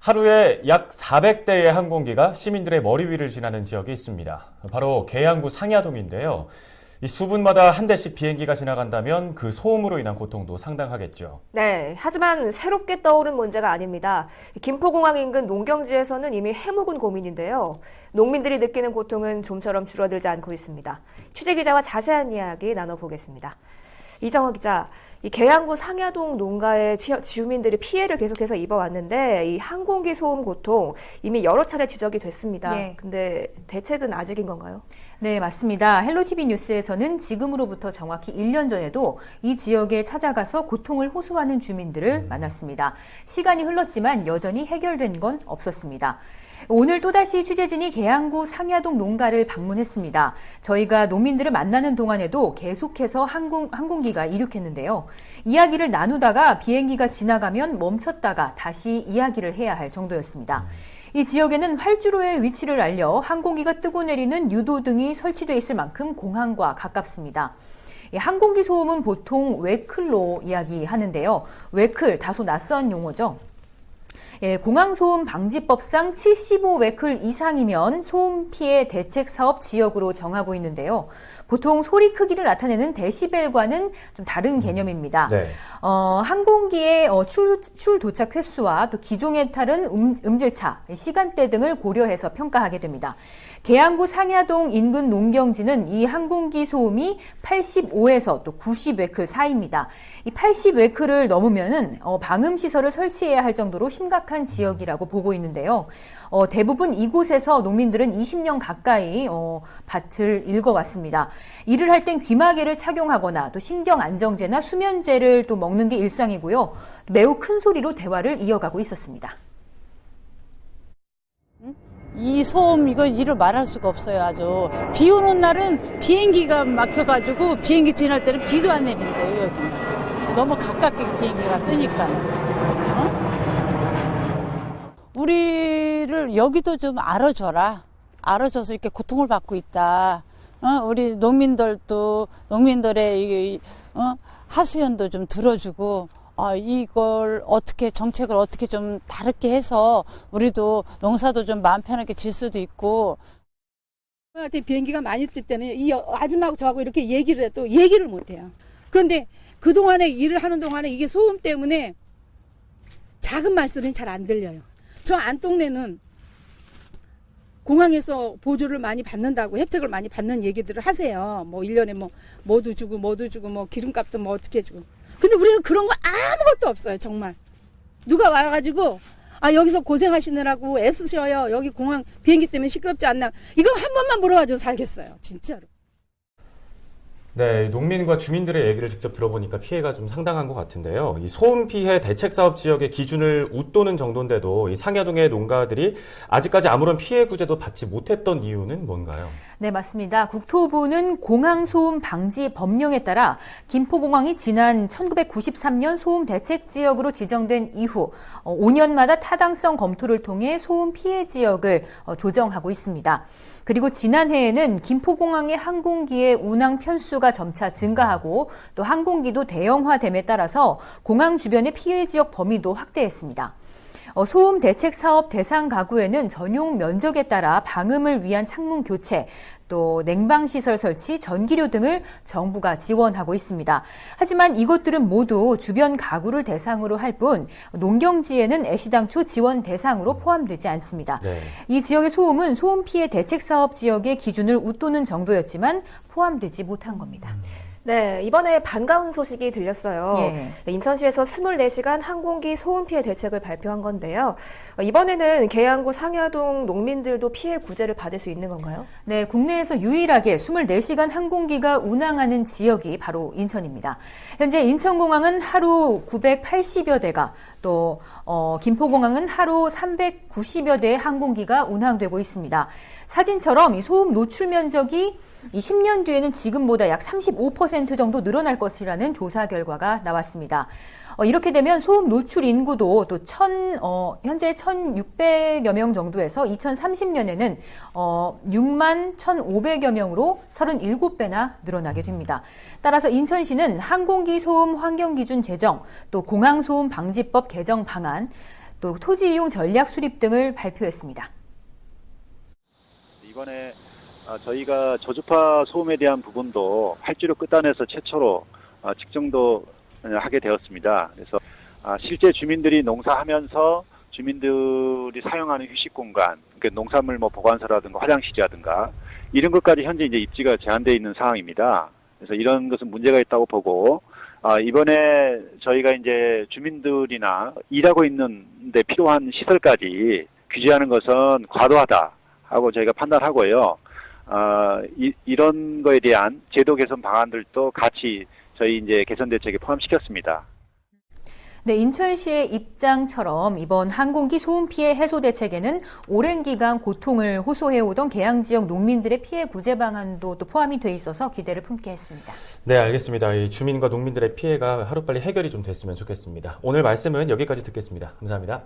하루에 약 400대의 항공기가 시민들의 머리 위를 지나는 지역이 있습니다. 바로 계양구 상야동인데요. 이 수분마다 한 대씩 비행기가 지나간다면 그 소음으로 인한 고통도 상당하겠죠. 네, 하지만 새롭게 떠오른 문제가 아닙니다. 김포공항 인근 농경지에서는 이미 해묵은 고민인데요. 농민들이 느끼는 고통은 좀처럼 줄어들지 않고 있습니다. 취재기자와 자세한 이야기 나눠보겠습니다. 이정호 기자, 이 계양구 상야동 농가의 주민들이 피해를 계속해서 입어왔는데 이 항공기 소음 고통 이미 여러 차례 지적이 됐습니다. 네. 근데 대책은 아직인 건가요? 네, 맞습니다. 헬로티비 뉴스에서는 지금으로부터 정확히 1년 전에도 이 지역에 찾아가서 고통을 호소하는 주민들을 만났습니다. 시간이 흘렀지만 여전히 해결된 건 없었습니다. 오늘 또다시 취재진이 계양구 상야동 농가를 방문했습니다. 저희가 농민들을 만나는 동안에도 계속해서 항공기가 이륙했는데요. 이야기를 나누다가 비행기가 지나가면 멈췄다가 다시 이야기를 해야 할 정도였습니다. 이 지역에는 활주로의 위치를 알려 항공기가 뜨고 내리는 유도등이 설치되어 있을 만큼 공항과 가깝습니다. 항공기 소음은 보통 웨클로 이야기하는데요. 웨클, 다소 낯선 용어죠. 공항소음 방지법상 75웨클 이상이면 소음 피해 대책 사업 지역으로 정하고 있는데요. 보통 소리 크기를 나타내는 데시벨과는 좀 다른 개념입니다. 네. 항공기의 출 도착 횟수와 또 기종에 따른 음질차, 시간대 등을 고려해서 평가하게 됩니다. 계양구 상야동 인근 농경지는 이 항공기 소음이 85에서 또 90웨클 사이입니다. 이 80웨클을 넘으면은 방음 시설을 설치해야 할 정도로 심각한 지역이라고 보고 있는데요. 대부분 이곳에서 농민들은 20년 가까이 밭을 일궈왔습니다. 일을 할 땐 귀마개를 착용하거나 또 신경 안정제나 수면제를 또 먹는 게 일상이고요. 매우 큰 소리로 대화를 이어가고 있었습니다. 이 소음 이거 이를 말할 수가 없어요. 아주 비 오는 날은 비행기가 막혀가지고 비행기 지날 때는 비도 안 내린대요. 여기 너무 가깝게 비행기가 뜨니까. 우리를 여기도 좀 알아줘라. 알아줘서 이렇게 고통을 받고 있다. 우리 농민들도 농민들의 하소연도 좀 들어주고. 이걸 어떻게 정책을 어떻게 좀 다르게 해서 우리도 농사도 좀 마음 편하게 질 수도 있고. 한테 비행기가 많이 뜰 때는 이 아줌마하고 저하고 이렇게 얘기를 해도 얘기를 못 해요. 그런데 그동안에 일을 하는 동안에 이게 소음 때문에 작은 말소리는 잘 안 들려요. 저 안동네는 공항에서 보조를 많이 받는다고 혜택을 많이 받는 얘기들을 하세요. 뭐 1년에 뭐도 주고 뭐 기름값도 뭐 어떻게 주고. 근데 우리는 그런 거 아무것도 없어요. 정말 누가 와가지고 여기서 고생하시느라고 애쓰셔요. 여기 공항 비행기 때문에 시끄럽지 않나. 이거 한 번만 물어봐줘도 살겠어요. 진짜로. 네, 농민과 주민들의 얘기를 직접 들어보니까 피해가 좀 상당한 것 같은데요. 이 소음 피해 대책 사업 지역의 기준을 웃도는 정도인데도 이 상야동의 농가들이 아직까지 아무런 피해 구제도 받지 못했던 이유는 뭔가요? 네, 맞습니다. 국토부는 공항소음 방지 법령에 따라 김포공항이 지난 1993년 소음 대책 지역으로 지정된 이후 5년마다 타당성 검토를 통해 소음 피해 지역을 조정하고 있습니다. 그리고 지난해에는 김포공항의 항공기의 운항 편수가 점차 증가하고 또 항공기도 대형화됨에 따라서 공항 주변의 피해 지역 범위도 확대했습니다. 소음 대책 사업 대상 가구에는 전용 면적에 따라 방음을 위한 창문 교체, 또 냉방시설 설치, 전기료 등을 정부가 지원하고 있습니다. 하지만 이것들은 모두 주변 가구를 대상으로 할 뿐 농경지에는 애시당초 지원 대상으로 포함되지 않습니다. 네. 이 지역의 소음은 소음 피해 대책 사업 지역의 기준을 웃도는 정도였지만 포함되지 못한 겁니다. 네, 이번에 반가운 소식이 들렸어요. 예. 네, 인천시에서 24시간 항공기 소음 피해 대책을 발표한 건데요. 이번에는 계양구 상야동 농민들도 피해 구제를 받을 수 있는 건가요? 네, 국내에서 유일하게 24시간 항공기가 운항하는 지역이 바로 인천입니다. 현재 인천공항은 하루 980여 대가 또 김포공항은 하루 390여 대의 항공기가 운항되고 있습니다. 사진처럼 이 소음 노출 면적이 이 10년 뒤에는 지금보다 약 35% 정도 늘어날 것이라는 조사 결과가 나왔습니다. 이렇게 되면 소음 노출 인구도 또 현재 1,600여 명 정도에서 2030년에는 6만 1,500여 명으로 37배나 늘어나게 됩니다. 따라서 인천시는 항공기 소음 환경기준 제정, 또 공항소음 방지법 개정 방안, 또 토지 이용 전략 수립 등을 발표했습니다. 이번에 저희가 저주파 소음에 대한 부분도 활주로 끝단에서 최초로 측정도 하게 되었습니다. 그래서 실제 주민들이 농사하면서 주민들이 사용하는 휴식 공간, 그러니까 농산물 보관소라든가 화장실이라든가 이런 것까지 현재 이제 입지가 제한되어 있는 상황입니다. 그래서 이런 것은 문제가 있다고 보고 이번에 저희가 이제 주민들이나 일하고 있는 데 필요한 시설까지 규제하는 것은 과도하다 하고 저희가 판단하고요. 이런 거에 대한 제도 개선 방안들도 같이 저희 이제 개선 대책에 포함시켰습니다. 네, 인천시의 입장처럼 이번 항공기 소음 피해 해소 대책에는 오랜 기간 고통을 호소해오던 계양 지역 농민들의 피해 구제 방안도 또 포함이 돼 있어서 기대를 품게 했습니다. 네, 알겠습니다. 이 주민과 농민들의 피해가 하루빨리 해결이 좀 됐으면 좋겠습니다. 오늘 말씀은 여기까지 듣겠습니다. 감사합니다.